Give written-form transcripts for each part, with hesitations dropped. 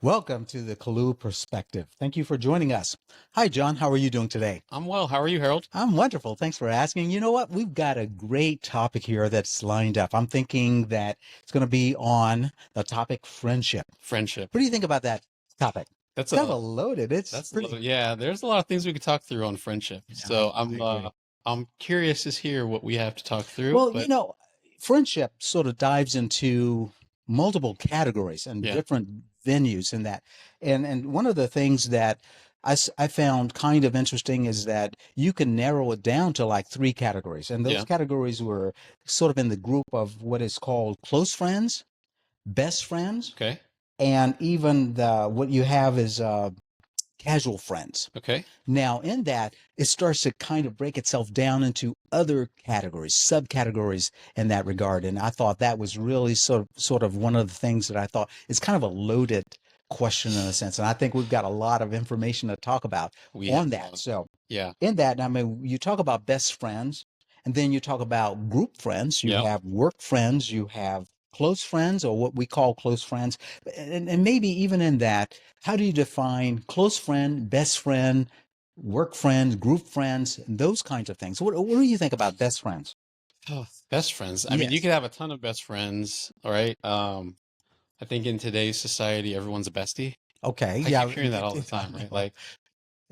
Welcome to the CaLew Perspective. Thank you for joining us. Hi, John. How are you doing today? I'm well. How are you, Harold? I'm wonderful. Thanks for asking. You know what? We've got a great topic here that's lined up. I'm thinking that it's going to be on the topic friendship. Friendship. What do you think about that topic? That's Kind a of loaded. It's that's a pretty. little, yeah. There's a lot of things we could talk through on friendship. Yeah, So I agree. I'm curious to hear what we have to talk through. Well, But friendship sort of dives into multiple categories and yeah, different venues in that. And one of the things that I found kind of interesting is that you can narrow it down to like three categories. And those yeah. categories were sort of in the group of what is called close friends, best friends, Okay, and even what you have is casual friends. okay. Now, in that, it starts to kind of break itself down into other categories, subcategories in that regard. And I thought that was really sort of one of the things that I thought is kind of a loaded question in a sense. And I think we've got a lot of information to talk about We have on a that. lot. So, Yeah, in that, I mean, you talk about best friends, and then you talk about group friends, you yeah. have work friends, you have close friends, or what we call close friends. And maybe even in that, how do you define close friend, best friend, work friends, group friends, and those kinds of things? What do you think about best friends? Oh, best friends. I mean, you Yes. could have a ton of best friends, all right? I think in today's society, everyone's a bestie. Okay. I keep Yeah. hearing that all the time, right? Like,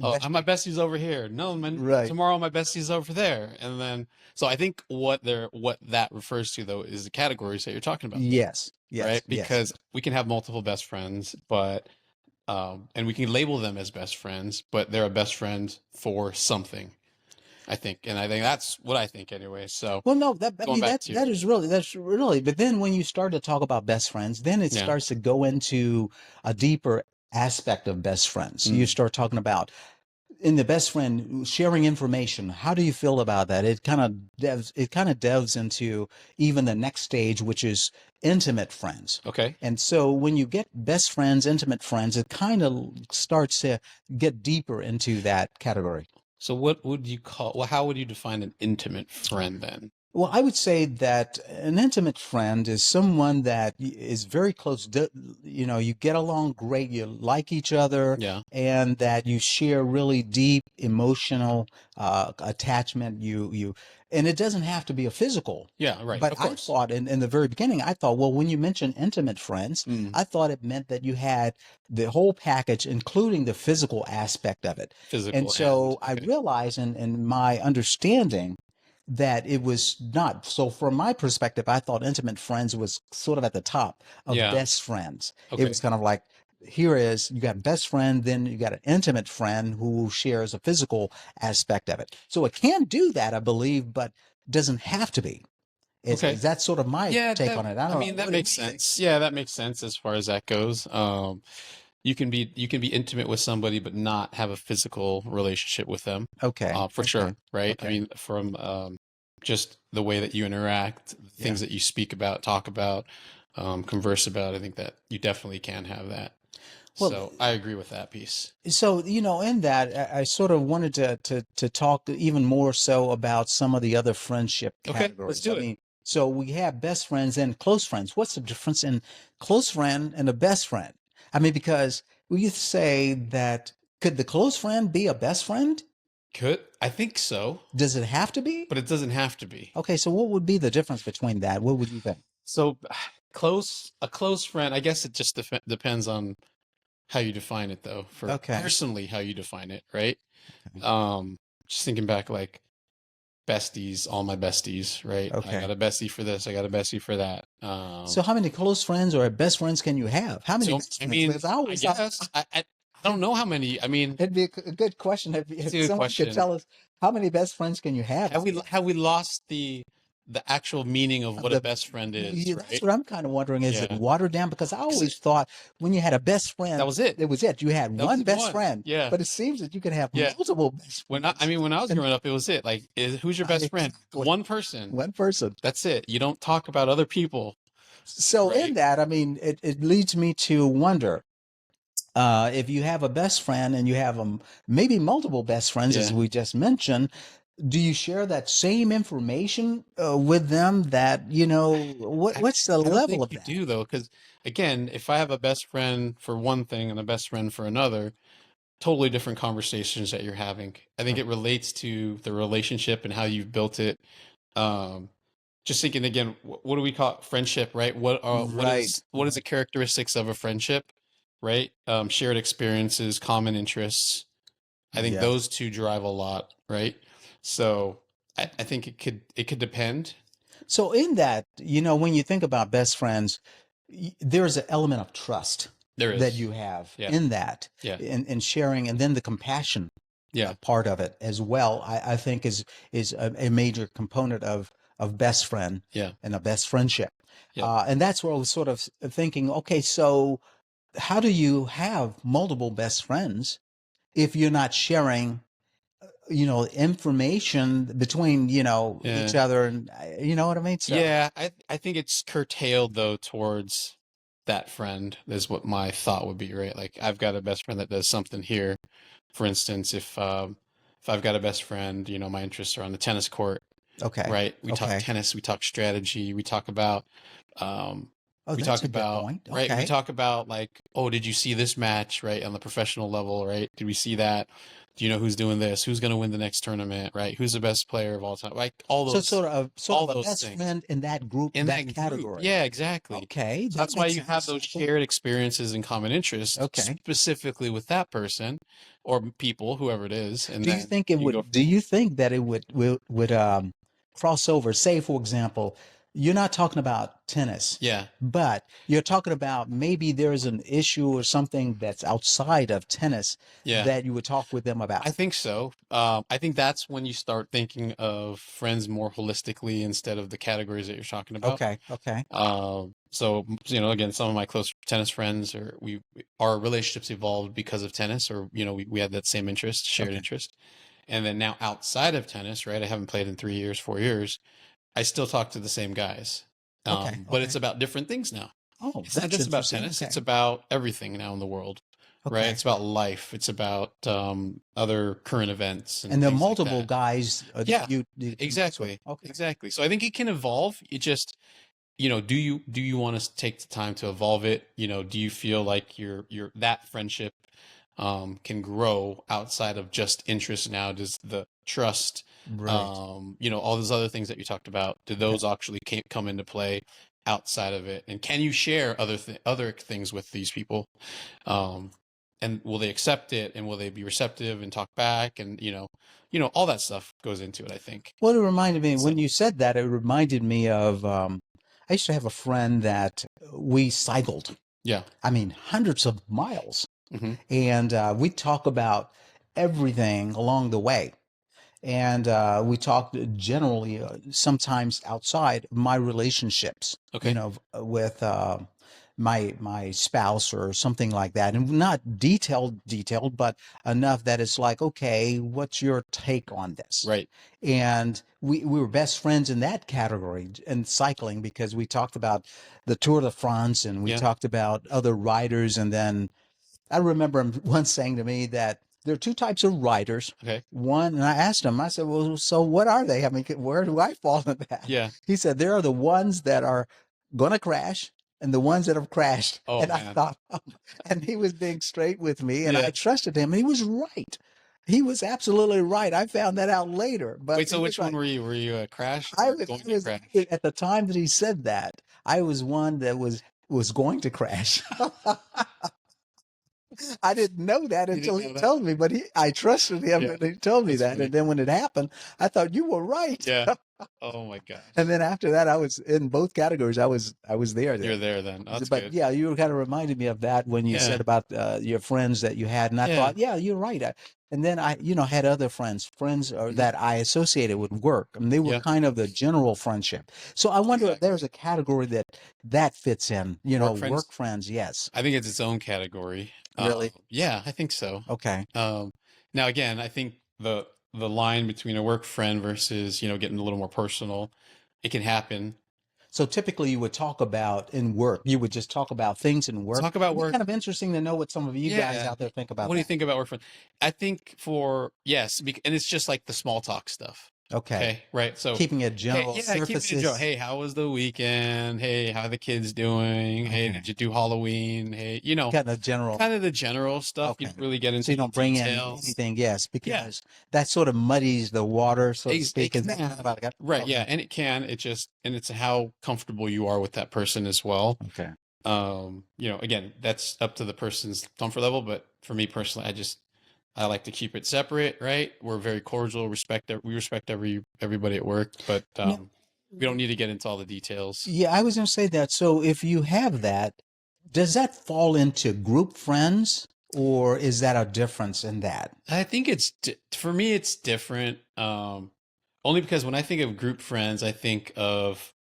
oh, Best, my bestie's over here. No, man, right. tomorrow my bestie's over there. And then, so I think what that refers to though is the categories that you're talking about, Yes. right? Yes. Yes. Because we can have multiple best friends, but and we can label them as best friends, but they're a best friend for something, I think. And I think that's what I think anyway. So Well, no, that I going mean back that to, that's really. But then when you start to talk about best friends, then it yeah. starts to go into a deeper aspect of best friends. You Mm, start talking about in the best friend sharing information. How do you feel about that? It kind of delves into even the next stage, which is intimate friends. okay. And so when you get best friends, intimate friends, it kind of starts to get deeper into that category. So what would you call, well, how would you define an intimate friend then? Well, I would say that an intimate friend is someone that is very close. You get along great, you like each other, Yeah. and that you share really deep emotional attachment. And it doesn't have to be a physical. Yeah, right. But Of I course. thought in the very beginning, I thought, well, when you mentioned intimate friends, Mm, I thought it meant that you had the whole package, including the physical aspect of it. And physical and so I okay. realized in my understanding that it was not. So from my perspective, I thought intimate friends was sort of at the top of Yeah. best friends. It was Okay. kind of like, here is, you got best friend, then you got an intimate friend who shares a physical aspect of it. So it can do that, I believe, but doesn't have to be. Is Okay. that sort of my Yeah, take that on it? I I don't know. mean that What makes do you think? sense. Yeah, that makes sense as far as that goes. You can be intimate with somebody but not have a physical relationship with them. Okay. For Okay. sure, right? I Okay. mean, from just the way that you interact, the Yeah. things that you speak about, talk about, converse about, I think that you definitely can have that. Well, So I agree with that piece. so, in that, I sort of wanted to talk even more so about some of the other friendship Okay, let's categories. I do it. mean, so we have best friends and close friends. What's the difference in close friend and a best friend? I mean, because we used to say that could the close friend be a best friend? Could I think so, Does it have to be? but it doesn't have to be. Okay, so what would be the difference between that? What would you think? So a close friend, I guess it just depends on how you define it though. For Okay. personally how you define it, right? Okay. Just thinking back like besties, all my besties, right? I got Okay. a bestie for this, I got a bestie for that. So how many close friends or best friends can you have? How many So best I friends? mean, Because I I always thought guess I don't know how many. I mean, it'd be a good question it's a if good someone could question. tell us how many best friends can you have Have out we there? have we lost the actual meaning of Of what a the best friend is, Yeah, that's right? what I'm kind of wondering. Is it Yeah. watered down? Because I 'Cause always thought when you had a best that friend, was it. it was it. You had That was one the best one. friend, Yeah. but it seems that you can have Yeah. multiple best I friends. mean, when I was And growing up, it was it. Like, who's your best friend? exactly One person. one person. That's it. You don't talk about other people, So in right? that, I mean, it leads me to wonder if you have a best friend and you have maybe multiple best friends, as Yeah. we just mentioned. do you share that same information with them that, I, what's the I don't level think of you that? do though, because again, if I have a best friend for one thing and a best friend for another, totally different conversations that you're having. I think Uh, it relates to the relationship and how you've built it. Um, just thinking again, what do we call it? Friendship, right? What Right, is the right. characteristics of a friendship, right? Shared experiences, common interests. I think Yes. those two drive a lot, right? So I think it could depend. So in that, when you think about best friends, there's an element of trust There that is, you have yeah, in that, yeah, in sharing, and then the compassion yeah, part of it as well. I think is a major component of best friend yeah, and a best friendship. yep, And that's where I was sort of thinking, okay, so how do you have multiple best friends if you're not sharing, information between, each yeah. other, and you know what I mean? So, Yeah, I think it's curtailed though towards that friend is what my thought would be, right? Like I've got a best friend that does something here. For instance, if I've got a best friend, my interests are on the tennis court, okay. right? We talk Okay. tennis, we talk strategy, um Oh, we that's talk a good about point. right, we Okay. talk about like, oh, did you see this match, right? On the professional level, right? Did we see that? Do you know who's doing this? Who's going to win the next tournament, right? Who's the best player of all time? Like So sort of all a those best things friend in that group, in that that group. category. Yeah, exactly. Okay, So that that's why makes you have sense. those Okay. shared experiences and common interests Okay. specifically with that person or people, whoever it is, and then you can go from Do there. you think that it would cross over? Say, for example, you're not talking about tennis, Yeah, but you're talking about maybe there's an issue or something that's outside of tennis yeah. that you would talk with them I about. think so. I think that's when you start thinking of friends more holistically instead of the categories that you're talking about. Okay, okay, So again, some of my close tennis friends, or our relationships evolved because of tennis, or we had that same interest, shared okay, interest. And then now outside of tennis, right? I haven't played in 3 years, 4 years. I still talk to the same guys, okay, but okay. it's about different things now. Oh, It's not that's just about interesting. tennis; it's Okay, about everything now in the world, right? okay. It's about life. It's about other current events and And there are things like multiple that. guys that Yeah, you converse with. exactly, Okay, exactly. So I think it can evolve. It just do you want to take the time to evolve it? Do you feel like your that friendship can grow outside of just interest now? Does the trust, right. all those other things that you talked about, do Okay. those actually come into play outside of it? And can you share other things with these people? Um, and will they accept it? And will they be receptive and talk back? And all that stuff goes into it, I think. Well, it reminded me So when you said that, it reminded me of I used to have a friend that we cycled. yeah, I mean, hundreds of miles. hmm And we talk about everything along the way. And we talked generally, sometimes outside my relationships, okay, with my spouse or something like that, and not detailed, but enough that it's like, okay, what's your take on this? right, And we were best friends in that category in cycling because we talked about the Tour de France and we yeah, talked about other riders, and then I remember him once saying to me that there are two types of riders. okay, One, and I asked him, I said, well, so what are they? I mean, where do I fall in that? yeah. He said, there are the ones that are going to crash and the ones that have crashed. Oh And I man. thought, and he was being straight with me, and Yeah. I trusted him. And he was right. He was absolutely right. I found that out later, but Wait, he so was which one right. were you? Were you a crash I or was, going I to was crash? at the time that he said that, I was one that was going to crash. I didn't know that You until didn't he know that? told me, but I trusted him Yeah, and he told me that's that. And funny. then when it happened, I thought you were right. Yeah. Oh my And gosh. then after that, I was in both categories. I was there You're then. there then. Oh, that's But good. yeah, you were kind of reminded me of that when you Yeah. said about your friends that you had, and I Yeah. thought, yeah, you're right. And then I, had other friends hmm that I associated with work, and they were Yeah. kind of the general friendship. So I wonder if Exactly. there's a category that fits in. Work Work friends. friends. Yes, I think it's its own category. really. Yeah, I think so. Okay. Um, Now again, I think the line between a work friend versus, getting a little more personal, it can happen. So typically you would talk about in work, you would just talk about things in work. Talk about It'd be work. kind of interesting to know what some of you guys Yeah. out there think about What do you that. think about work friends? I think for yes, and it's just like the small talk stuff. Okay. Okay, right. So, Keeping it hey, general yeah, keep it a joke. surfaces. Hey, how was the weekend? Hey, how are the kids doing? Hey, did Okay. you do Halloween? Hey, Kind of general. kind of the general stuff. You Okay. don't really get So into you the don't bring in details. anything, yes, Yeah, because that sort of muddies the water, so to it speak. Is that kind of can. like, Right, yeah, okay. and it can. It just, and it's how comfortable you are with that person as well. Okay. Again, that's up to the person's comfort level, but for me personally, I like to keep it separate, right? We're very cordial, we respect everybody at work, but Now, we don't need to get into all the details. yeah, I was going to say that. So if you have that, does that fall into group friends, or is that a difference in that? I think for me it's different. Only because when I think of group friends, I think of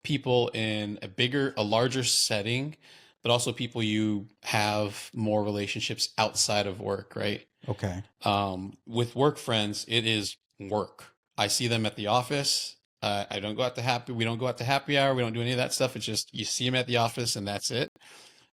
people in a larger setting, but also people you have more relationships outside of work, right? Okay. With work friends, it is work. I see them at the office. I don't go out to we don't go out to happy hour. We don't do any of that stuff. It's just you see them at the office and that's it.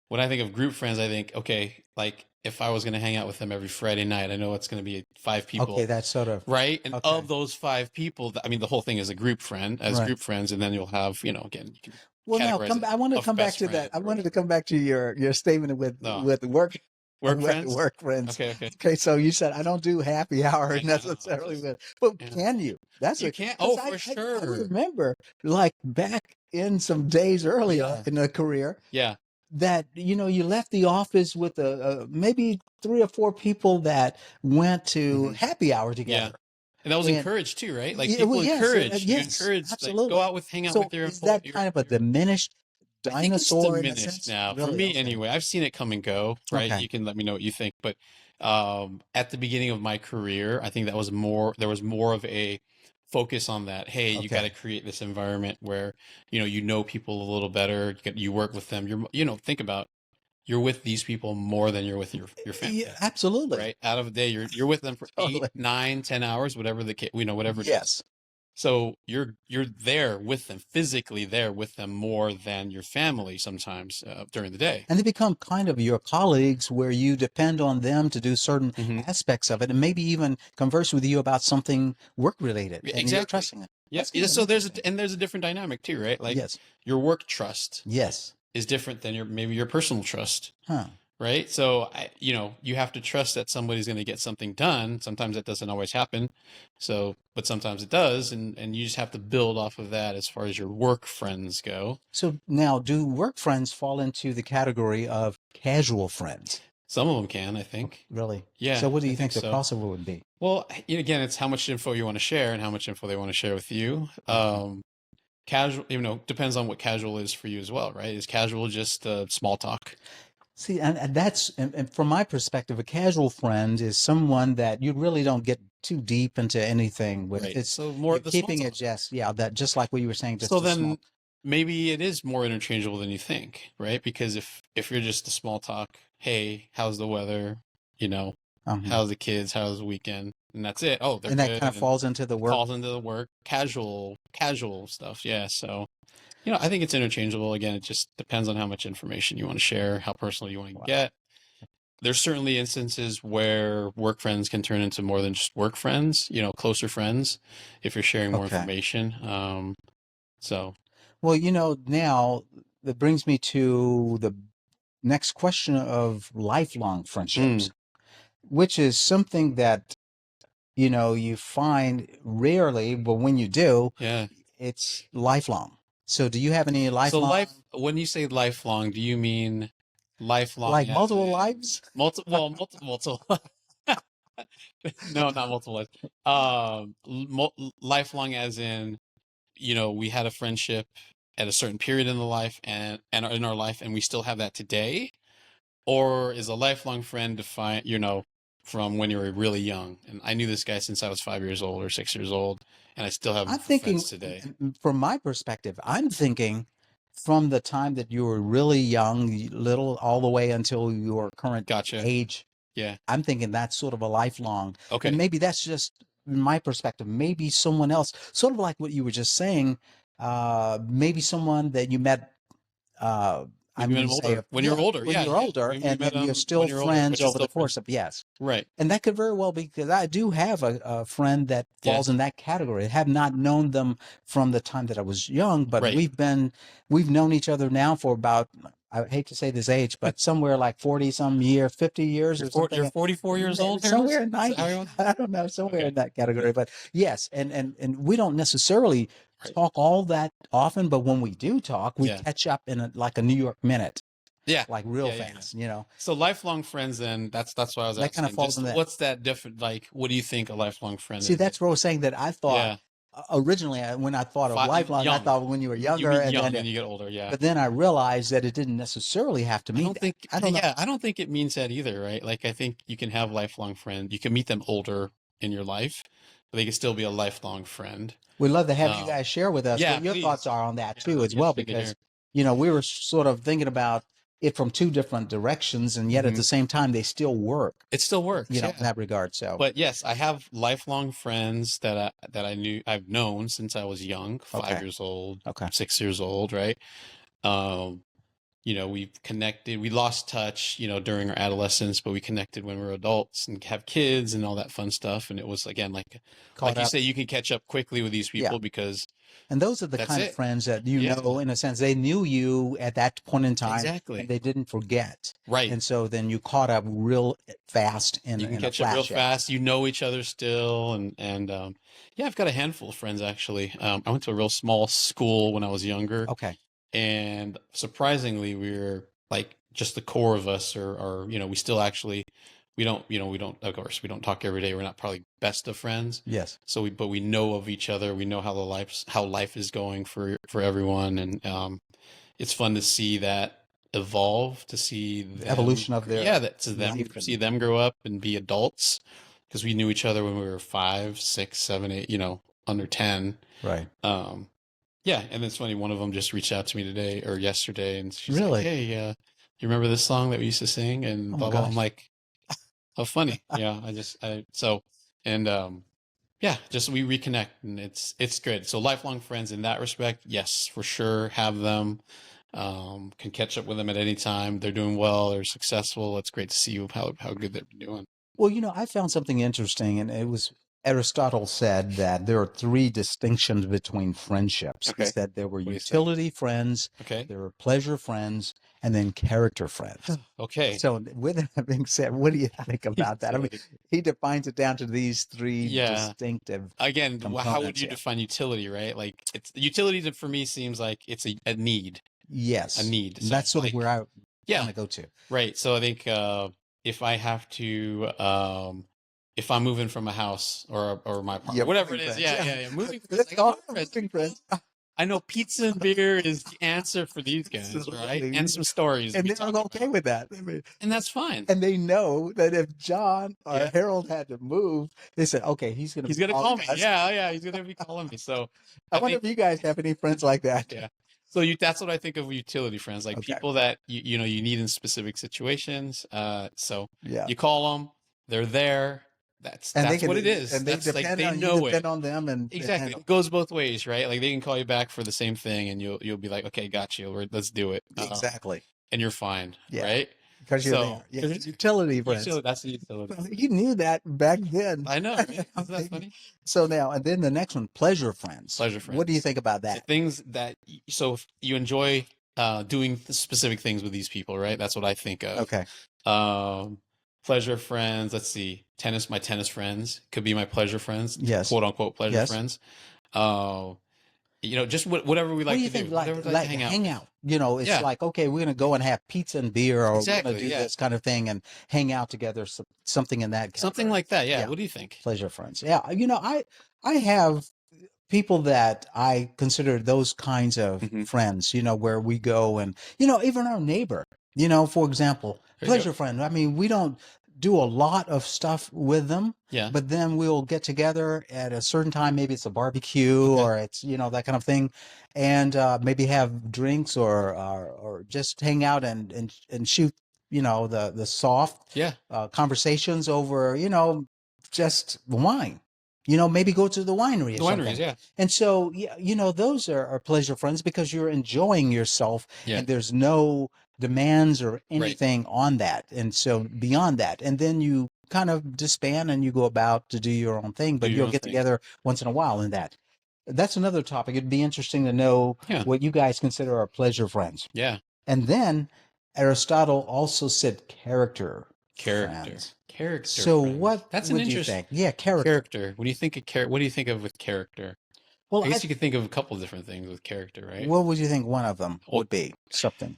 When I think of group friends, I think, okay, like if I was going to hang out with them every Friday night, I know it's going to be five Okay, people, that's sort of right? And okay. of those five people, I mean, the whole thing is a group friend, as Right. group friends, and then you'll have, again, you can Well, now categorize come. it I want to of come back best to that. friends I or wanted to whatever. come back to your statement No, with work work friends. work friends. Okay, okay. Okay, so you said I don't do happy hour I know. necessarily Just with, but yeah. can you? That's You a can't. because Oh, for I sure. remember like back in some days earlier Yeah. in the career Yeah. that you left the office with maybe three or four people that went to Hmm. happy hour Yeah. together. And that was And encouraged too, right? Like yeah, well, people yes, encourage, you yes, encourage, like go absolutely. out with, hang out So with your is that employee, kind of a diminished I think it's dinosaur in a diminished sense? now. For Really? me, Okay. anyway, I've seen it come and go, right? Okay. You can let me know what you think, but at the beginning of my career, I think there was more of a focus on that. Hey, you got to Okay. create this environment where, you know people a little better. You work with them. Think about you're with these people more than you're with your Yeah, family, absolutely. right? Out of the day, you're with them for eight, Totally. 9, 10 hours, whatever whatever it is. Yes. So you're there with them, physically there with them more than your family sometimes during the day. And they become kind of your colleagues where you depend on them to do certain Hmm. aspects of it and maybe even converse with you about something work related and you're Exactly. trusting it. Yeah. That's Yeah. kind of So interesting. there's a different dynamic too, right? Like Yes. your work trust Yes. is different than maybe your personal trust, Huh. right? So you have to trust that somebody's going to get something done. Sometimes that doesn't always happen. So, but sometimes it does, and you just have to build off of that as far as your work friends go. So now, do work friends fall into the category of casual friends? Some of them can, I Okay, think. really? Yeah, So what do I you think think the so. crossover would be? Well, again, it's how much info you want to share and how much info they want to share with you. Okay. Casual, depends on what casual is for you as well, right? Is casual just small talk? See, and that's and from my perspective, a casual friend is someone that you really don't get too deep into anything with. Right. It's So more you're the small keeping it talk. just, yeah, that just like what you were saying, So just a small. then maybe it is more interchangeable than you think, right? Because if you're just a small talk, hey, how's the weather? You know, Um, how's the kids? How's the weekend? And that's it. Oh, they're and that kind of good. And falls into the work. falls into the work, casual stuff. Yeah. So I think it's interchangeable. Again, it just depends on how much information you want to share, how personal you want to Wow. get. There's certainly instances where work friends can turn into more than just work friends, closer friends if you're sharing more Okay. information. So, Well, now that brings me to the next question of lifelong mm, friendships, which is something that you find rarely, but when you do, yeah. it's lifelong. So do you have any So lifelong, when you say lifelong, do you mean lifelong like as multiple in lives? multiple, no, not multiple lives. Lifelong as in, we had a friendship at a certain period in the life and in our life, and we still have that today? Or is a lifelong friend defined, from when you were really young? And I knew this guy since I was 5 years old or 6 years old, and I still have him I'm for friends thinking, today. from my perspective, I'm thinking from the time that you were really young, little, all the way until your current Gotcha. age. Yeah. I'm thinking that's sort of a lifelong, and Okay. maybe that's just my perspective. Maybe someone else, sort of like what you were just saying, maybe someone that you met, uh, When I'm you met going him to say, older. When you're older. when Yeah, you're yeah. older, We and met then you're him when still you're older, but friends you're over the still friends. course of, yes. Right. And that could very well be because I do have a friend that falls Yes. in that category. I have not known them from the time that I was young, but Right. we've known each other now for about, I hate to say this age, but somewhere like 40 some year, 50 years or You're something. 44 years old, Harold? Somewhere in Is that how 90. you want? I don't know, somewhere Okay. in that category. But yes, and we don't necessarily Right. talk all that often, but when we do talk, we Yeah. catch up in like a New York minute, Yeah. like real Yeah, yeah, yeah. fast, So lifelong friends, then that's why I was That kind of asking. falls Just in that. what's that different? Like, what do you think a lifelong friend See, is? that's what I was saying, that I thought Yeah. originally, when I thought of lifelong, I Young. thought when you were You younger, meet and young then and you get older. Yeah. but then I realized that it didn't necessarily have to I mean don't that. think, I don't know. yeah, I don't think it means that either, right? Like, I think you can have lifelong friends. You can meet them older in your life, but they can still be a lifelong friend. We'd love to have you Um, guys share with us yeah, what your thoughts please. are on that Yeah, too, that'd as be well, interesting to hear. because we were sort of thinking about it from two different directions, and yet at Hmm. the same time they still work, It still works, in yeah. that regard. So, But yes, I have lifelong friends I've known since I was young, okay, 5 years old, okay, 6 years old, right? Um, we've connected. We lost touch, during our adolescence, but we connected when we were adults and have kids and all that fun stuff. And it was again caught like you up. say, you can catch up quickly with these Yeah. people because And those are the that's kind of it. friends that, Yeah, in a sense, they knew you at that point in time and exactly. they didn't forget. Right. And so then you caught up real fast You can in a catch up real flash. Yeah. fast. You know each other still, and yeah, I've got a handful of friends actually. I went to a real small school when I was younger, Okay. and surprisingly, we're like just the core of us are we still actually we don't of course we don't talk every day. We're not probably best of friends. Yes. So but we know of each other. We know how life is going for everyone, and it's fun to see that evolve, to see The them, evolution of their yeah, that to them life see and them grow up and be adults, because we knew each other when we were 5, 6, 7, 8, under 10. right. Yeah, and it's funny. One of them just reached out to me today or yesterday, and she's like, Really? "Hey, you remember this song that we used to sing?" And Oh my blah blah. I'm gosh. like, "Oh, funny." Yeah, and yeah, just we reconnect, and it's good. So lifelong friends in that respect, yes, for sure, have them. Can catch up with them at any time. They're doing well. They're successful. It's great to see how good they're doing. Well, I found something interesting, and it was Aristotle said that there are three distinctions between friendships. He Okay, said there were what do you say? utility friends, Okay, there were pleasure friends, and then character friends. okay. So, with that being said, what do you think about that? I mean, Utility. he defines it down to these three Yeah. distinctive Again, how would components. you Yeah. define utility, right? Like utility for me seems like it's a need, a Yes. need. And So that's sort of like, where I yeah, want to go to. right. So I think if I have to, if I'm moving from a house or my Yeah, apartment, whatever it moving is, friends. yeah, Yeah. yeah, yeah, moving friends. Let's I got call moving them friends. moving friends. I know pizza and beer is the answer for these guys, right? Absolutely. And some stories And we they're talk okay about, with that. I mean, and that's fine. and they know that if John or Yeah, Harold had to move, they said, okay, he's going to he's be gonna call calling me. us. Yeah, yeah, he's gonna be calling me. So I I wonder think, if you guys have any friends like that. yeah. So that's what I think of utility friends, like Okay. people that you need in specific situations. So Yeah. you call them, they're there. And they That's can, what it is. and they That's like depend they on you, know it. depend on them, Exactly. It goes both ways, right? Like they can call you back for the same thing, and you'll be like, okay, got you. Let's do it. exactly. And you're fine, Yeah. right? Because you're So there. Yeah. 'cause Utility friends. that's the utility. Well, you knew that back then. I know, right? Isn't that funny? So now, and then the next one, pleasure friends. Pleasure What do you friends. think about So that? things that so if you enjoy doing specific things with these people, right? That's what I think of. Okay. Um, pleasure friends. Let's see, my tennis friends could be my pleasure friends, Yes. quote unquote pleasure Yes. friends. Uh, just whatever we What like do you to think? do, whatever we like to hang out. It's Yeah, like, okay, we're gonna go and have pizza and beer, or we're gonna exactly. do Yeah, this kind of thing and hang out together. Something in that something category. like that. Yeah. Yeah, What do you think? pleasure friends. Yeah, I have people that I consider those kinds of Hmm. friends. Where we go and even our neighbor. For example, There you go. pleasure friend. I mean, we don't do a lot of stuff with them, Yeah. but then we'll get together at a certain time. Maybe it's a barbecue Okay. or it's that kind of thing, and maybe have drinks or just hang out and shoot the soft Yeah. conversations over just wine. maybe go to the winery or The wineries, something. yeah. And so, yeah, those are pleasure friends because you're enjoying yourself Yeah. and there's no demands or Right. anything on that. And so beyond that, and then you kind of disband and you go about to do your own thing, Do but your you'll own get thing. together once in a while in that. That's another topic. It'd be interesting to know Yeah. what you guys consider are pleasure friends. Yeah. And then Aristotle also said character Character. friends. Character So friends. what That's an would you interest. think? Yeah, character. Character. When you think of what do you think of with character? Well, I guess you could think of a couple different things with character, right? what would you think one of them Well, would be? Something.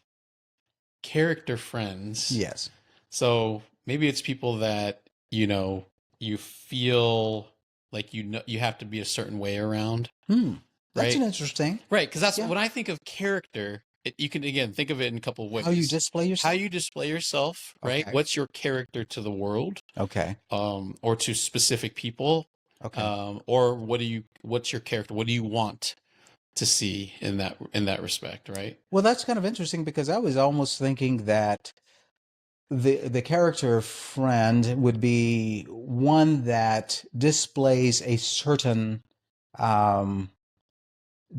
character friends. Yes. So maybe it's people that, you feel like you have to be a certain way around, Hmm. That's an right? interesting. Right, because that's Yeah. when I think of character, you can again think of it in a couple of How you ways. display How yourself? you display yourself, right? Okay. What's your character to the world, Okay. or to specific people, Okay. or what's your character? What do you want to see in that respect, right? Well, that's kind of interesting because I was almost thinking that the character friend would be one that displays a certain um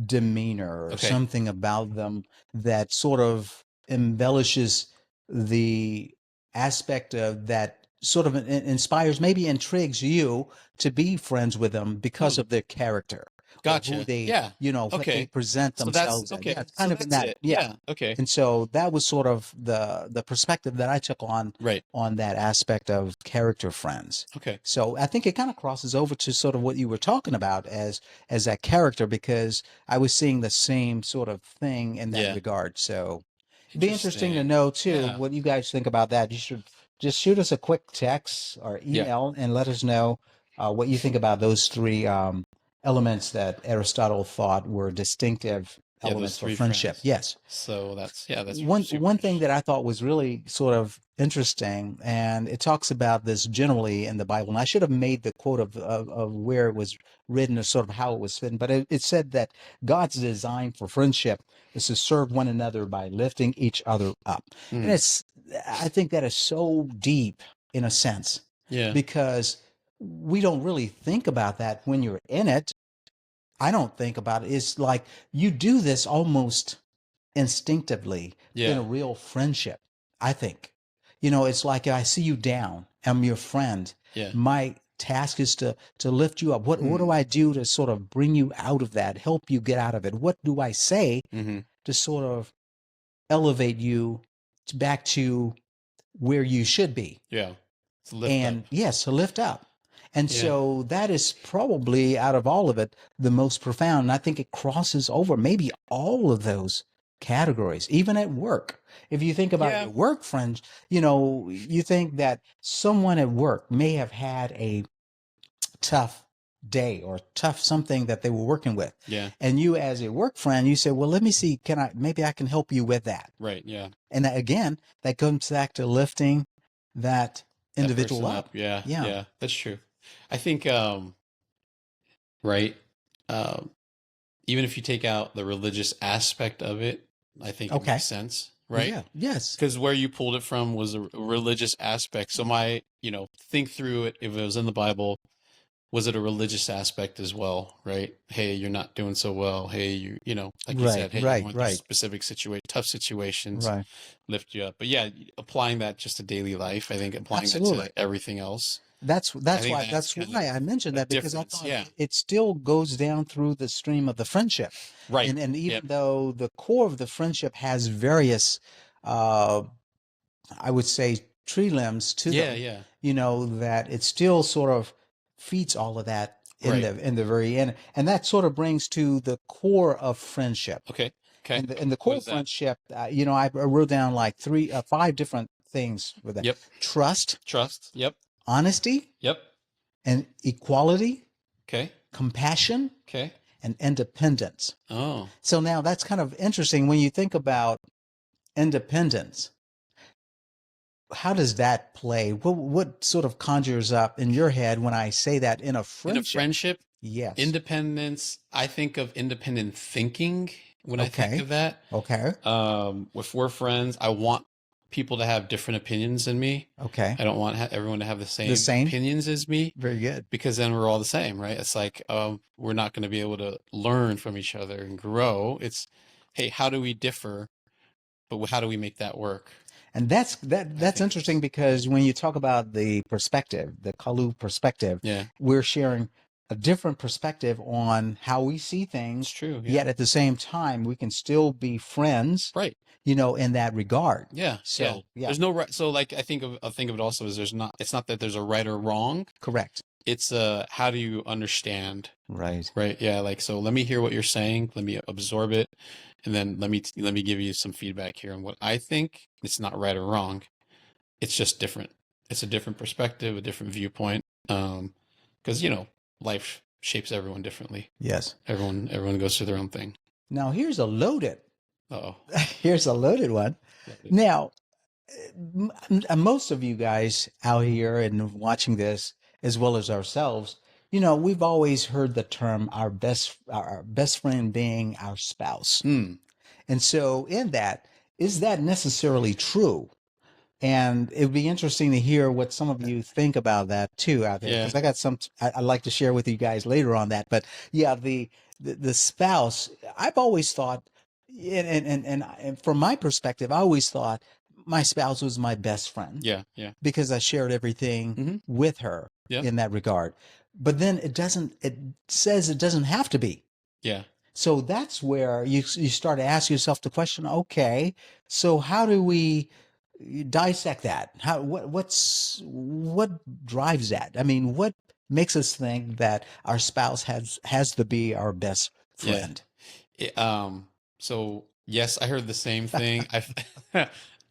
demeanor or Okay. something about them that sort of embellishes the aspect of that sort of inspires, maybe intrigues you to be friends with them because Hmm. of their character or who Gotcha. they, Yeah. what they Okay. present So that's themselves as. Yeah, okay. it's So kind of in that's that. it. Yeah. Yeah. Okay. And so that was sort of the perspective that I took Right. on that aspect of character friends. Okay. So I think it kind of crosses over to sort of what you were talking about as that character because I was seeing the same sort of thing in that Yeah. regard. So it'd be interesting to Interesting. know too Yeah. what you guys think about that. You should just shoot us a quick text or Yeah. email and let us know what you think about those three elements that Aristotle thought were distinctive Yeah. Those elements for three friendship. friends. Yes. So that's super One thing interesting. that I thought was really sort of interesting, and it talks about this generally in the Bible, and I should have made the quote of where it was written or sort of how it was written, but it said that God's design for friendship is to serve one another by lifting each other up. And Mm. I think that is so deep in a sense, Yeah. because we don't really think about that when you're in it. I don't think about it. It's like you do this almost instinctively in Yeah. a real friendship, I think. It's like I see you down, I'm your friend. Yeah. My task is to lift you up. What Hmm. do I do to sort of bring you out of that, help you get out of it? What do I say Hmm. to sort of elevate you back to where you should be? Yeah. It's a lift up. And yes, to lift up. And Yeah. so that is probably out of all of it the most profound. And I think it crosses over maybe all of those categories, even at work. If you think about Yeah. your work friends, you think that someone at work may have had a tough day or tough something that they were working with. Yeah. And you as a work friend, you say, well, let me see, maybe I can help you with that. Right. Yeah. And that, again, that comes back to lifting that That individual person up. up. Yeah. Yeah. Yeah. That's true. I think, right. Um, Even if you take out the religious aspect of it, I think it Okay. makes sense, right? Yeah. Yes. Because where you pulled it from was a religious aspect. So think through it. If it was in the Bible, was it a religious aspect as well, right? Hey, you're not doing so well. Hey, like you Right. said, hey, you're Right. going through Right. specific tough situations, Right. lift you up. But yeah, applying that just to daily life, I think applying that Absolutely. to everything else, That's I that's think why that's that's kind why of I mentioned a that because I difference. thought Yeah. it still goes down through the stream of the friendship. Right. And Yep. even though the core of the friendship has various uh I would say tree limbs to Yeah. them, Yeah. that it still sort of feeds all of that Right. in the very end. And that sort of brings to the core of friendship. Okay. Okay. And the What core is that? friendship, I wrote down like five different things with that: Yep. trust, Trust. Yep. honesty, Yep. and equality, Okay. compassion, Okay. and independence. Oh. So now that's kind of interesting when you think about independence. How does that play? What sort of conjures up in your head when I say that in a In a friendship? friendship, Yes. independence, I think of independent thinking when I think Okay. of that. Okay. If we're friends, I want people to have different opinions than me. Okay. I don't want everyone to have the The same same. opinions as me, Very good. because then we're all the same, right? It's like, we're not going to be able to learn from each other and grow. It's, hey, how do we differ, but how do we make that work? And I that's think interesting it's, because when you talk about the perspective, the CaLew perspective, yeah, we're sharing a different perspective on how we see it's things, true. Yeah. yet at the same time we can still be friends, Right. in that regard. Yeah. Yeah. So, yeah, There's no right. So like, I think of it also as there's not, it's not that there's a right or wrong. correct. It's how do you understand? Right. Right. Yeah. Like, so let me hear what you're saying. Let me absorb it. And then let me give you some feedback here on what I think. It's not right or wrong. It's just different. It's a different perspective, a different viewpoint. Because, life shapes everyone differently. Yes. Everyone goes through their own thing. Now here's a loaded, Oh, here's a loaded one. Now, most of you guys out here and watching this, as well as ourselves, we've always heard the term our best friend being our spouse. Hmm. And so in that, is that necessarily true? And it'd be interesting to hear what some of you think about that too out there, Yeah. because I got I'd like to share with you guys later on that. But yeah, the spouse, I've always thought, and from my perspective, I always thought my spouse was my best friend Yeah. Yeah. because I shared everything Hmm. with her Yeah. in that regard. But then it says it doesn't have to be. Yeah. So that's where you start to ask yourself the question, okay, so how do we dissect that? What drives that? I mean, what makes us think that our spouse has to be our best Yeah. friend? It, so yes, I heard the same thing.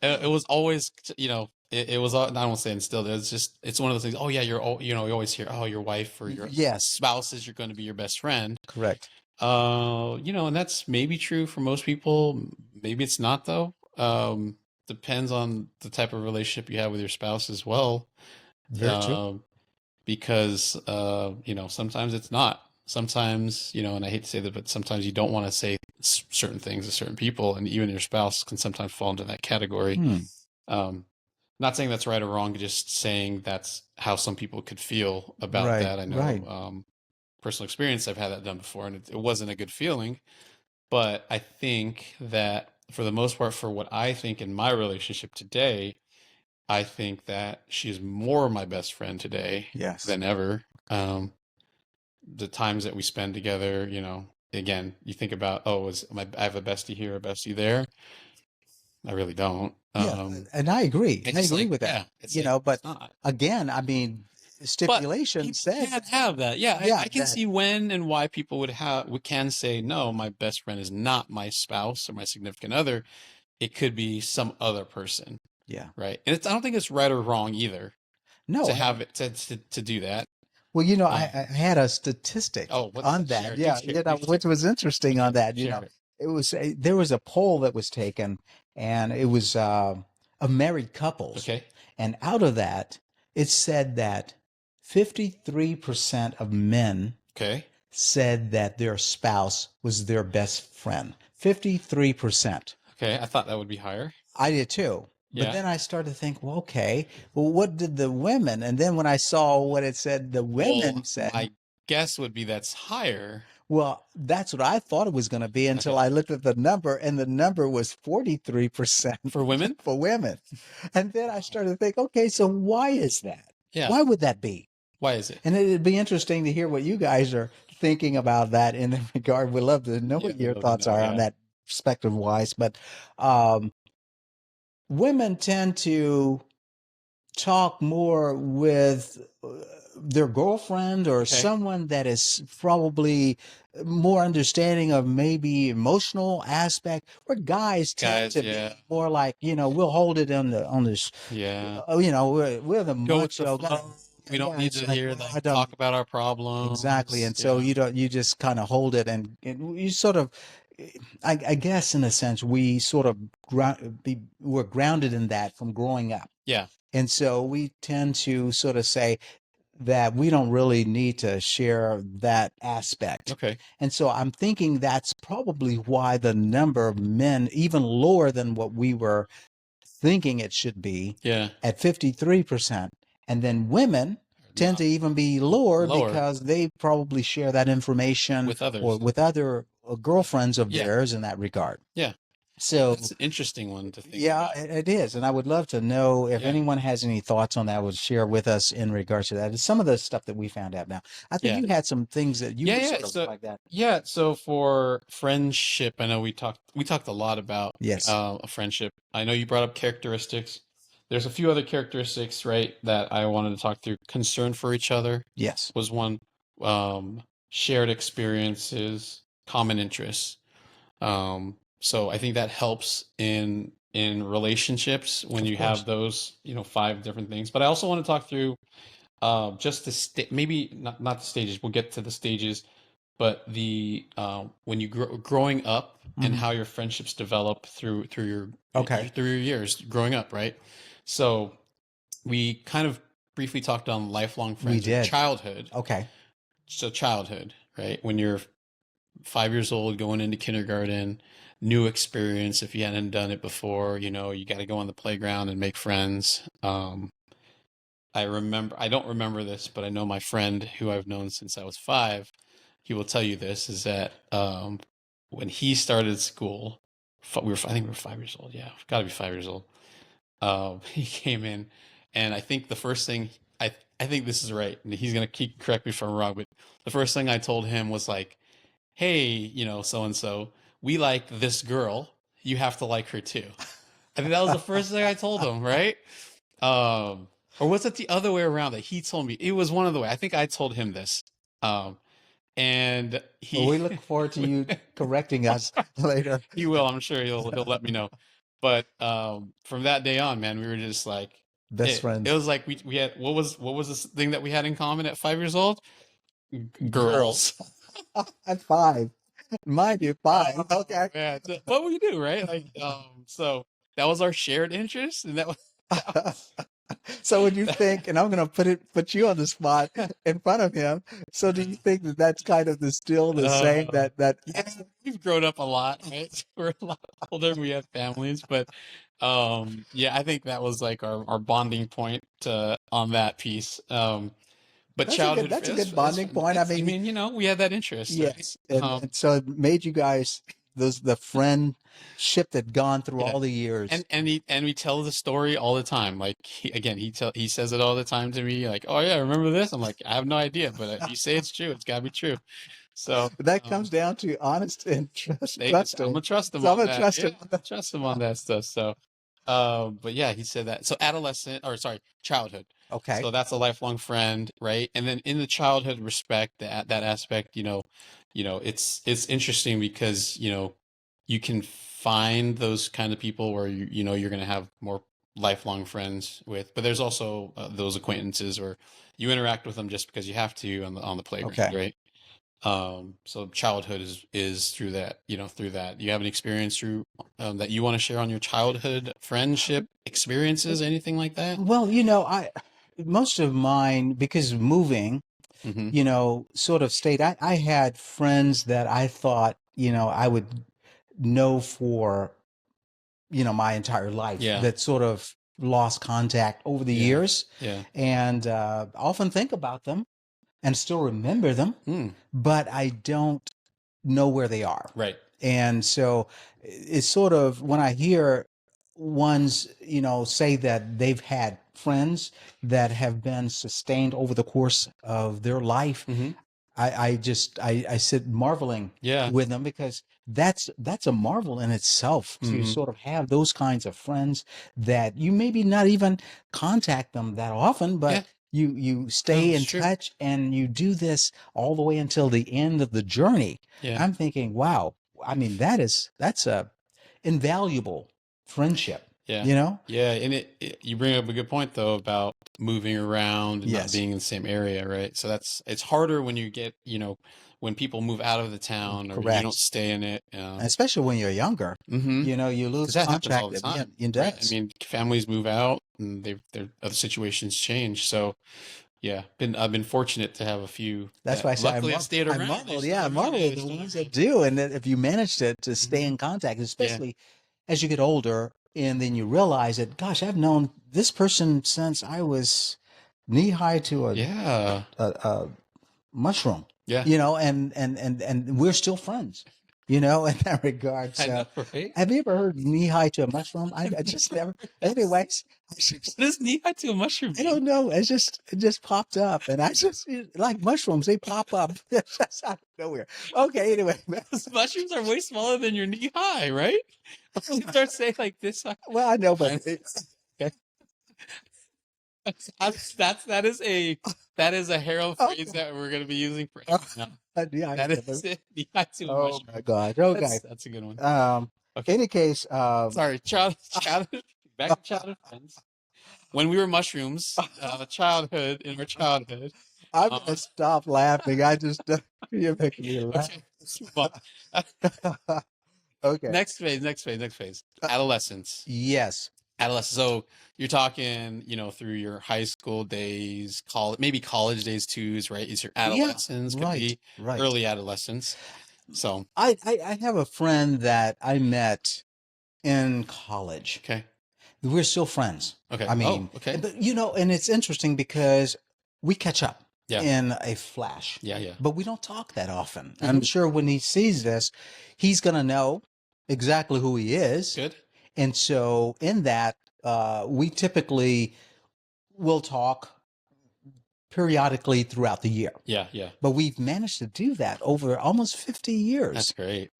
It was always, it was, I don't want to say instilled. It's one of those things. Oh yeah, you always hear, oh, your wife or your Yes, spouse is you're going to be your best friend. correct. And that's maybe true for most people. Maybe it's not though. Depends on the type of relationship you have with your spouse as well. Very true. Um, because sometimes it's not. Sometimes, and I hate to say that, but sometimes you don't want to say certain things to certain people, and even your spouse can sometimes fall into that category. Hmm. Um, Not saying that's right or wrong, just saying that's how some people could feel about Right, that. I know, right. personal experience, I've had that done before, and it wasn't a good feeling. But I think that for the most part, for what I think in my relationship today, I think that she's more my best friend today Yes. than ever. The times that we spend together, again, you think about, oh, I have a bestie here, a bestie there. I really don't. Yeah, and I agree. I I just agree like, with that. yeah, it's like, But it's not. again, I mean, But stipulation people says, can't have that. Yeah, yeah, I can that, see when and why people we can say, no, my best friend is not my spouse or my significant other. It could be some other person, yeah. right? And I don't think it's right or wrong either No, to have it to do that. well, Uh, I had a statistic oh, what's on that? that. Share it. Do Yeah, share it. Do share which it. was interesting on Okay, that. share it. It was there was a poll that was taken, and it was of married couples, Okay, and out of that, it said that 53% of men okay, said that their spouse was their best friend. 53%. okay. I thought that would be higher. I did too. But Yeah. then I started to think, well, okay, well, what did the women? And then when I saw what it said, the women Well, said, my guess would be that's higher. well, that's what I thought it was going to be until Okay. I looked at the number, and the number was 43% For women? for women. And then I started to think, okay, so why is that? Yeah. Why would that be? Why is it? And it'd be interesting to hear what you guys are thinking about that in that regard. We'd love to know Yeah, what I'd your love to thoughts know. are on Yeah. that perspective wise. But um, women tend to talk more with their girlfriend or Okay. someone that is probably more understanding of maybe emotional aspect, where guys tend Guys, to yeah. be more like, we'll hold it on this, Yeah. we're the Go with the macho guy. flow. We don't Yeah, need it's to like, hear well, like I don't talk about our exactly. problems. And so Yeah. you just kind of hold it, and you sort of, I guess in a sense, we sort of we're grounded in that from growing up. Yeah. And so we tend to sort of say that we don't really need to share that aspect. Okay. And so I'm thinking that's probably why the number of men, even lower than what we were thinking it should be Yeah. at 53%. And then women tend No, to even be lower lower because they probably share that information with or others. with other girlfriends of Yeah. theirs in that regard. Yeah. So That's an interesting one to think yeah, about. it is. And I would love to know if Yeah. anyone has any thoughts on that, would share with us in regards to that. It's some of the stuff that we found out now. I think Yeah. you had some things that you Yeah, were yeah. sort of So like that. yeah, so for friendship, I know we talked a lot about Yes. a friendship. I know you brought up characteristics. There's a few other characteristics, right, that I wanted to talk through. Concern for each other Yes. was one. Shared experiences, common interests. So I think that helps in relationships when Of you have course. those, five different things. But I also want to talk through just maybe not the stages. We'll get to the stages, but the when you growing up and Hmm. how your friendships develop through Okay. through your years growing up, right? So we kind of briefly talked on lifelong We friends or did. childhood. Okay. So childhood, right? When you're 5 years old, going into kindergarten, new experience. If you hadn't done it before, you got to go on the playground and make friends. I don't remember this, but I know my friend who I've known since I was 5. He will tell you this is that when he started school, I think we were 5 years old. Yeah, got to be 5 years old. He came in, and I think the first thing I think this is right, and he's gonna correct me if I'm wrong, but the first thing I told him was like, "Hey, so and so, we like this girl. You have to like her too." I think that was the first thing I told him, right? Um, or was it the other way around that he told me? It was one of the way. I think I told him this. And Well, he we look forward to you correcting us later. he will, I'm sure he'll let me know. But from that day on, man, we were just like Best it friends. was like we had what was this thing that we had in common at 5 years old? Girls. Girls. At 5. Mind you, 5. Oh Okay. man. What we do, right? Like so that was our shared interest and that was that was So would you think, and I'm going to put you on the spot in front of him. So do you think that that's kind of still the same uh, that yeah, we've grown up a lot, right? We're a lot older, we have families, but yeah, I think that was like our bonding point on that piece. But childhood that's a good it's bonding point. I I mean, mean, we had that interest, right? yes. And so it made you guys the friendship that gone through Yeah. all the years. And we tell the story all the time. Like he says it all the time to me. Like, oh yeah, remember this? I'm like, I have no idea, but if you say it's true, it's gotta be true. So That comes down to honest and I'm trusting. gonna trust him So I'm on gonna that. trust Yeah, him on that. trust him on that stuff. So, but yeah, he said that. So adolescent, or sorry, childhood. Okay. So that's a lifelong friend, right? And then in the childhood respect, that aspect, it's interesting because you can find those kind of people where you're gonna have more lifelong friends with, but there's also those acquaintances or you interact with them just because you have to on the playground, Okay. right? So childhood is through that. You have an experience through that you want to share on your childhood friendship experiences, anything like that? Well, I most of mine, because moving, Hmm. sort of stayed. I had friends that I thought, I would know for, my entire life, Yeah, that sort of lost contact over the yeah, years, yeah. and often think about them and still remember them, Hmm. but I don't know where they are. Right. And so it's sort of when I hear ones, say that they've had friends that have been sustained over the course of their life, Hmm. I sit marveling Yeah. with them, because that's a marvel in itself, to Hmm. sort of have those kinds of friends that you maybe not even contact them that often, Yeah. but you No, stay it's in true. touch, and you do this all the way until the end of the journey. Yeah. I'm thinking, wow, I mean, that's a invaluable friendship, Yeah. you know? Yeah. And you bring up a good point though about moving around and not Yes, being in the same area, right? So it's harder when you get, when people move out of the town or you don't correct. stay in it. Especially when you're younger, Mm-hmm. you lose Because that happens all contact. the Yeah, time, it right? I does. mean, families move out and their other situations change. So yeah, I've been fortunate to have a few That's that why I say luckily have stayed I around. They're marvel. still Yeah, I around. marvel Yeah, at they're the still ones that around. do, and that if you manage to stay Hmm. in contact, Yeah. especially as you get older, and then you realize that, gosh, I've known this person since I was knee high to Yeah. a mushroom, Yeah. and we're still friends, in that regard. I know, So, right? have you ever heard knee high to a mushroom? I just never. Anyways, What does knee high to a mushroom I mean? don't know. It just popped up, and I just like mushrooms. They pop up just out of nowhere. Okay, anyway. Those mushrooms are way smaller than your knee high, right? You start saying like this high. Well, I know, but I'm- that is a herald phrase okay. that we're gonna be using Oh, forever now. yeah, That is it. Knee high to a oh mushroom. my gosh. Okay. That's a good one. Um. Okay. Any case. Sorry, back to childhood friends. When we were mushrooms, childhood in our childhood. I'm Uh, gonna stop laughing. I just you're making me laugh. okay, let's move on. Okay. Next phase. Adolescence. Yes. Adolescence. So you're talking, through your high school days, maybe college days too, is right? Is your Yeah. adolescence, could Right. be Right. early adolescence. So, I have a friend that I met in college. okay. We're still friends. Okay. I Oh, mean, okay. but and it's interesting because we catch up Yeah. in a flash, Yeah. Yeah. but we don't talk that often. I'm Mhm. sure when he sees this, he's gonna know exactly who he is. Good. And so in that, we typically will talk periodically throughout the year. Yeah. Yeah. But we've managed to do that over almost 50 That's years, great.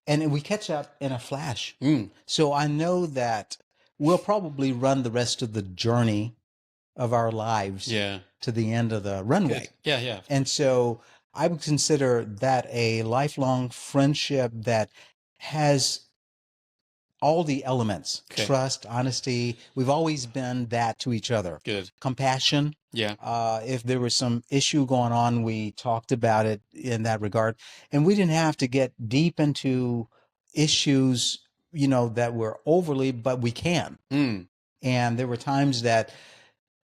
and we catch up in a flash. Mm. So I know that we'll probably run the rest of the journey of our lives Yeah. to the end of the runway. Good. Yeah. Yeah. And so I would consider that a lifelong friendship that has all the elements: Okay. trust, honesty. We've always been that to each other. Good. Compassion. Yeah. If there was some issue going on, we talked about it in that regard. And we didn't have to get deep into issues, that were overly, but we can. Mm. And there were times that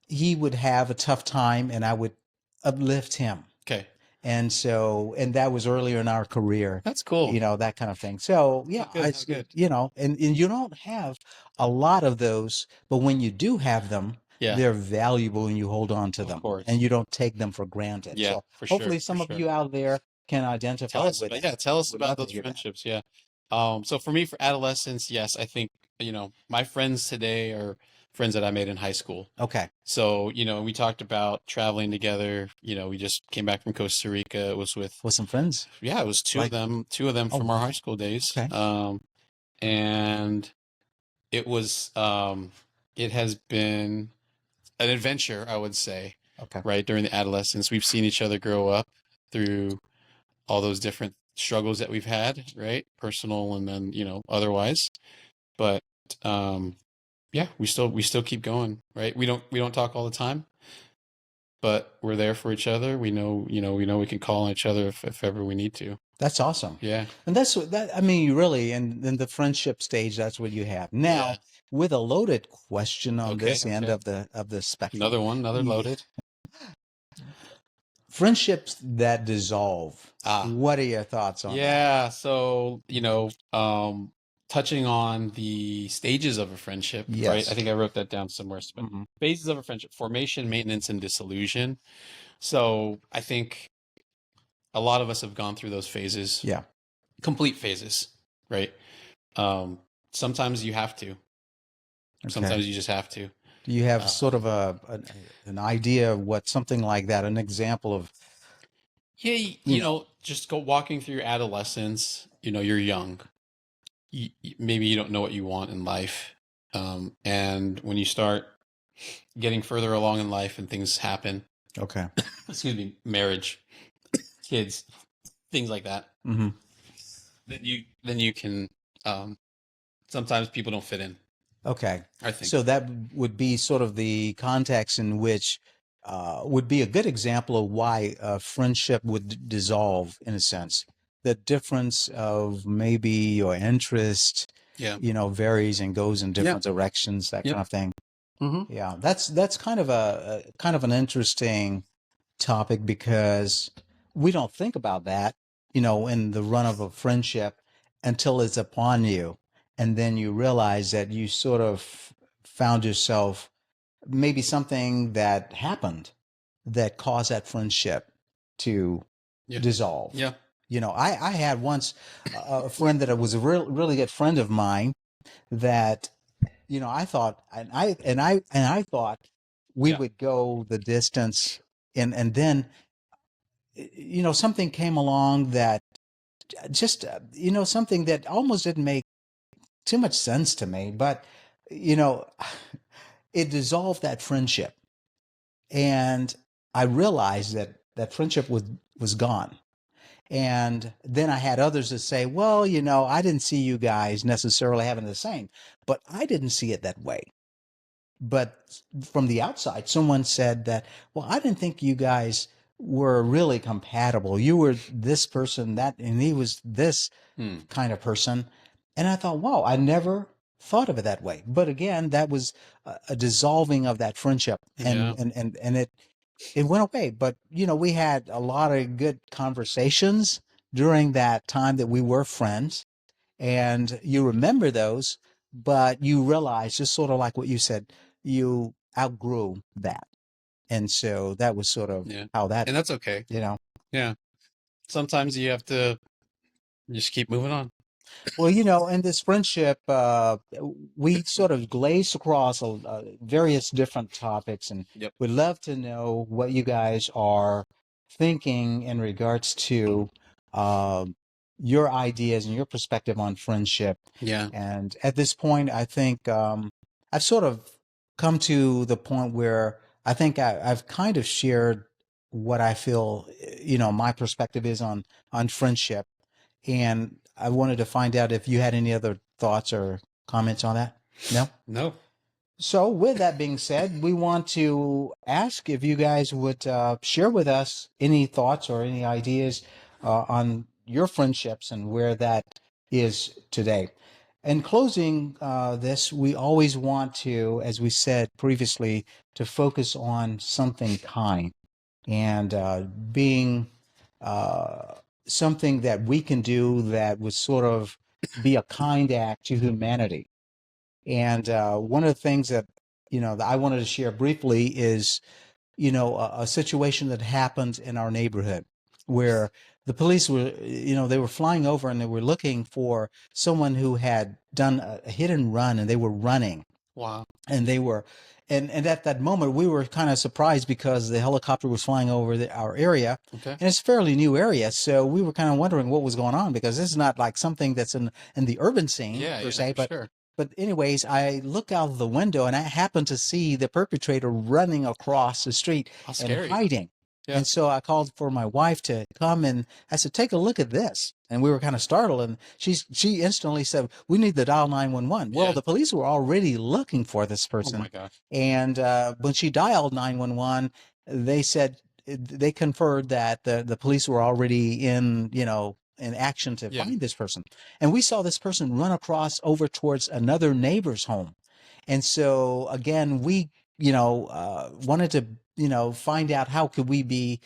he would have a tough time and I would uplift him. Okay. And that was earlier in our career, That's cool. that kind of thing. So yeah, How good. How good. and you don't have a lot of those, but when you do have them, Yeah. they're valuable and you hold on to Of them course. and you don't take them for granted. Yeah. So For sure. hopefully some For of sure. you out there can identify Tell us with about, that. yeah, tell us Would about love to those hear that. friendships. Yeah. So for me, for adolescence, yes, I think, my friends today are friends that I made in high school. Okay. So, we talked about traveling together. We just came back from Costa Rica. It was with, With some friends. yeah, it was two Like, of them oh, from our high school days. okay. And it was, it has been an adventure, I would say, Okay. right? During the adolescence, we've seen each other grow up through all those different struggles that we've had, right? Personal and then, otherwise. But yeah, we still keep going, right? We don't talk all the time, but we're there for each other. We know we can call on each other if ever we need to. That's awesome. Yeah. And that's what that, I mean, you really, and in the friendship stage, that's what you have. Now, Yeah. with a loaded question on Okay. this end Okay. of the spectrum. Another one, another Yeah. loaded. Friendships that dissolve. Ah. What are your thoughts on that? Yeah. So, touching on the stages of a friendship, right? Yes. I think I wrote that down somewhere. But Mhm. phases of a friendship: formation, maintenance, and dissolution. So I think a lot of us have gone through those phases, Yeah. complete phases, right? Sometimes you have to. Okay. Sometimes you just have to. Do you have Uh, sort of an idea of what something like that, an example of, Yeah, you know, just go walking through adolescence. You're young. Maybe you don't know what you want in life, and when you start getting further along in life and things happen, okay. excuse me, marriage, kids, things like that, Hmm. then you can. Sometimes people don't fit in. Okay. I think. So that would be sort of the context in which would be a good example of why a friendship would dissolve in a sense. The difference of maybe your interest, Yeah. varies and goes in Yeah. different directions, that Yep. kind of thing. Mm-hmm. Yeah, that's kind of kind of an interesting topic because we don't think about that, in the run of a friendship until it's upon you. and then you realize that you sort of found yourself maybe something that happened that caused that friendship to Yeah. dissolve. Yeah. I had once a friend that was a really good friend of mine that, I thought, and I thought we Yeah. would go the distance, and then, something came along that just, something that almost didn't make too much sense to me, but, you know, it dissolved that friendship. And I realized that that friendship was gone. And then I had others that say, well, I didn't see you guys necessarily having the same, but I didn't see it that way. But from the outside, someone said that, well, I didn't think you guys were really compatible. You were this person, that, and he was this Hmm. kind of person. And I thought, wow, I never thought of it that way. But again, that was a dissolving of that friendship, Yeah. and it went away. But we had a lot of good conversations during that time that we were friends, and you remember those, but you realize, just sort of like what you said, you outgrew that. And so that was sort of Yeah. how that, And that's okay. you know. Yeah. Sometimes you have to just keep moving on. Well, in this friendship, we sort of glazed across various different topics, and Yep. we'd love to know what you guys are thinking in regards to uh, your ideas and your perspective on friendship. Yeah. And at this point, I think I've sort of come to the point where I think I've kind of shared what I feel, my perspective is on friendship. And I wanted to find out if you had any other thoughts or comments on that. No? No. So, with that being said, we want to ask if you guys would share with us any thoughts or any ideas on your friendships and where that is today. In closing this, we always want to, as we said previously, to focus on something kind and being uh, something that we can do that would sort of be a kind act to humanity. And one of the things that that I wanted to share briefly is a situation that happened in our neighborhood where the police were, they were flying over and they were looking for someone who had done a hit and run, and they were running, Wow. and they were and at that moment we were kind of surprised because the helicopter was flying over our area, Okay. and it's a fairly new area, so we were kind of wondering what was going on, because this is not like something that's in the urban scene Yeah. per Yeah. se. For sure. But anyways, I look out of the window and I happen to see the perpetrator running across the street How and scary. hiding. Yeah. And so I called for my wife to come, and I said, "Take a look at this." And we were kind of startled, and she instantly said, "We need to dial 911." Well, Yeah. the police were already looking for this Oh my person, gosh. and when she dialed 911, they said they conferred that the police were already in action to Yeah. find this person. And we saw this person run across over towards another neighbor's home. And so again, we wanted to find out how could we be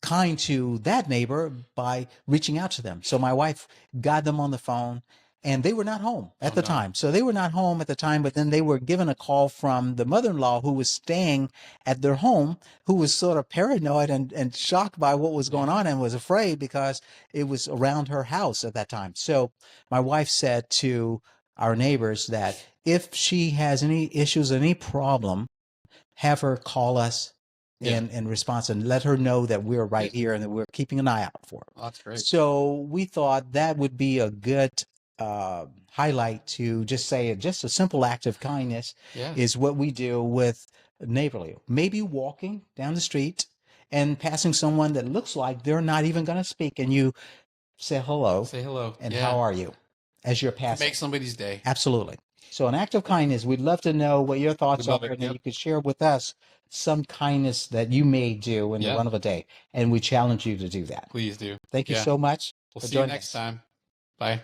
kind to that neighbor by reaching out to them. So my wife got them on the phone, and they were not home Oh at the no. time. So they were not home at the time, but then they were given a call from the mother-in-law who was staying at their home, who was sort of paranoid and shocked by what was going Yeah. on and was afraid because it was around her house at that time. So my wife said to our neighbors that if she has any issues, any problem, have her call us Yeah. in response, and let her know that we're Yeah. right here and that we're keeping an eye out for her. Oh, that's great. So we thought that would be a good highlight to just say just a simple act of kindness Yeah. is what we do with neighborly. Maybe walking down the street and passing someone that looks like they're not even going to speak, and you say hello Say hello. and Yeah. how are you as you're Can passing. make somebody's day. Absolutely. So an act of kindness, we'd love to know what your We thoughts are, love it. and then Yep. you could share with us some kindness that you may do in the Yeah. run of a day. And we challenge you to do that. Please do. Thank you Yeah. so much We'll for see you joining next us. time. Bye.